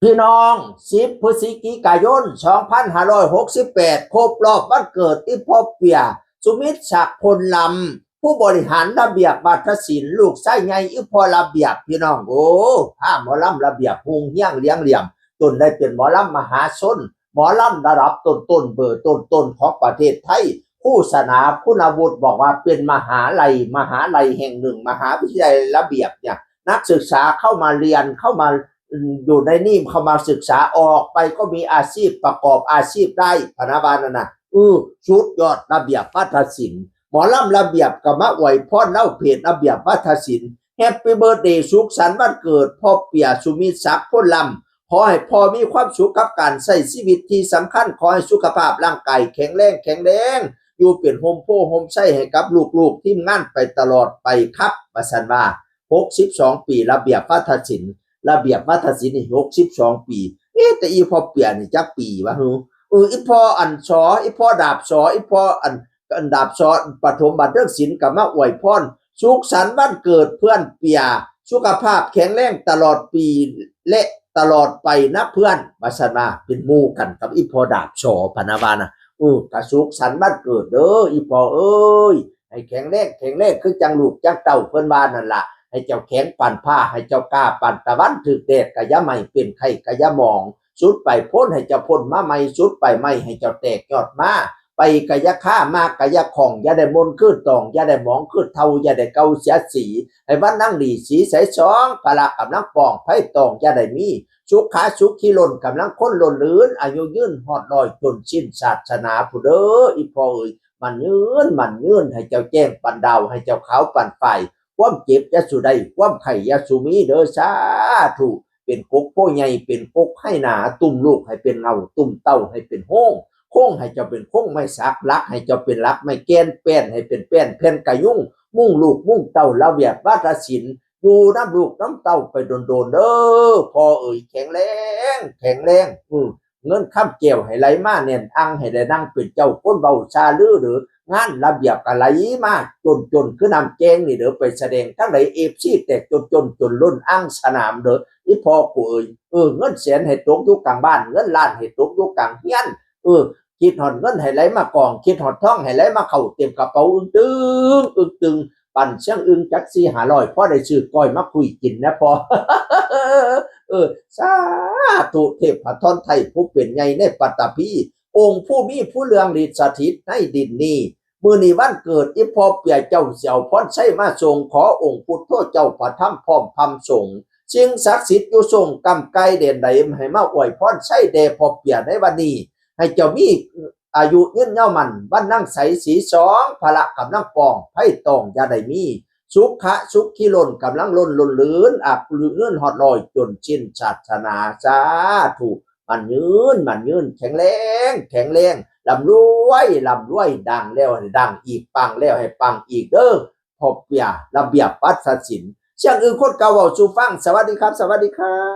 พี่น้อง10พฤศจิกายน2568ครบรอบวันเกิดอีพ่อเปียสุมิตรศักดิ์พลลำผู้บริหารระเบียบวัฒนศิลป์ลูกไส้ใหญ่อีพ่อระเบียบพี่น้องโอ้ผ้าหมอลำระเบียบพุงเฮี้ยงเลี้ยงเหลี่ยมจนได้เป็นหมอลำมหาชนหมอลำระดับต้นเบอร์ต้นของประเทศไทยผู้สนาคุณวุฒิบอกว่าเป็นมหาลัยแห่งหนึ่งมหาวิทยาลัยระเบียบเนี่ยนักศึกษาเข้ามาเรียนเข้ามาอยู่ในนี่เข้ามาศึกษาออกไปก็มีอาชีพประกอบอาชีพได้พนาบาลนั่นนะชุดยอดระเบียบวัฒนศิลป์หมอลำระเบียบกับมะอวยพ่อเล่าเพจระเบียบวัฒนศิลป์แฮปปี้เบิร์ธเดย์สุขสันต์วันเกิดพ่อเปียสุมิตรศักดิ์พลลำขอให้พ่อมีความสุขกับการใช้ชีวิตที่สำคัญขอให้สุขภาพร่างกายแข็งแรงอยู่เป็นโฮมโพโฮมไส้ให้กับลูกๆทีมงานไปตลอดไปครับประสันว่า62 ปีระเบียบวัฒนศิลป์ระเบียบวัฒนศิลป์นี่62 ปีแต่อีพอเปลี่ยนนี่จักปีวะฮูอีพออันสออีพอดาบสออีพออันดาบสอปฐมบันเทิงศิลป์กับมาอวยพรสุขสันต์วันเกิดเพื่อนเปียสุขภาพแข็งแรงตลอดปีและตลอดไปนะเพื่อนมาสนาเป็นหมู่กันกับอีพอดาบสอพนาวานะกะสุขสันต์วันเกิดเด้ออีพอเอ้ยให้แข็งแรงคือจังลูกจังเต่าเพิ่นว่านั่นล่ะให้เจ้าแข็งปั่นผ้าให้เจ้ากล้าปั่นตะวันถึกแดดกะยะไม่เป็นไข้กะยะมองสุดไปพ้นให้เจ้าพ้นมาไม่สุดไปไม่ให้เจ้าแตกยอดมาไปกะยะฆ่ามากะยะของอย่าได้มนขึ้นตองอย่าได้หมองขึ้นเทาอย่าได้เกาเสียสีให้วันนั่งดีสีใสสองพละกำลังปองไพ่ตองอย่าได้มีสุขาสุขขี้ล้นกำลังค้นล้นลื่นอายุยืนหอดลอยจนสิ้นศาสนาผู้เด้ออีพอเอ้ยมันยืนให้เจ้าแจ้งปันดาวให้เจ้าขาวปันไฟความเจ็บยะสุได้ความไข่ยะสุมีเด้อสาธุเป็นกกโพใหญ่เป็นกกให้หนาตุ่มลูกให้เป็นเงาตุ่มเต้าให้เป็นโค้งให้เจ้าเป็นโค้งไม่สักลักให้เจ้าเป็นลักไม่แกนแป้นให้เป็นแป้นแผ่นกะยุ่งมุ่งลูกมุ่งเต้าระเบียบวัฒนศิลป์อยู่น้ำลูกน้ำเต้าไปโดนเด้อพอเอ่ยแข็งแรงเงินข้ามเกี่ยวให้ไหลมาเนียนอังให้ได้นั่งเป็นเจ้าก้นเบาชาลือหรืองานระเบียบอะไรมากจนคือนำแกงนี่เด้อไปแสดงทั้งไหนFCแตกจนล้นอังสนามเด้ออีพอกูเอ่ยเงินแสนให้ตกอยู่กลางบ้านเงินล้านให้ตกอยู่กลางเฮียนคิดหอดเงินให้ไหลมากองคิดหอดทองให้ไหลมาเข้าเต็มกระเป๋าตึงปั่นเชียงจัก4-500พอได้ซื้อก้อยมาคุยกินนะพอสาธุเทพธรไทยผู้เป็นใหญ่ในปัตตภีองค์ผู้มีผู้เลืองฤทธิ์สถิตในดินนี้มื้อนี้วันเกิดอีพ่อเปียเจ้าเสี่ยวพรใช้มาทรงขอองค์พุทโธเจ้าพระธรรมพร้อมพำสงฆ์สิ่งศักดิ์สิทธิ์อยู่ทรงกำไกเด่นใดให้มาอวยพรใช้แด่พ่อเปียในวันนี้ให้เจ้ามีอายุยืนยาวมันวันนั่งใสสีสองพละกำลังปองไพ่ตองอย่าได้มีสุขขี้ล้นกำลังล้นลื่นอับเลื่อนหอดลอยจนชิ้นศาสนาสาธุมันยืนแข็งแรงลำรวยดังแล้วให้ดังอีกปังแล้วให้ปังอีกเด้อพอเปียระเบียบวัฒนศิลป์เชียงอื่นคนเก่าเว้าสู่ฟังสวัสดีครับ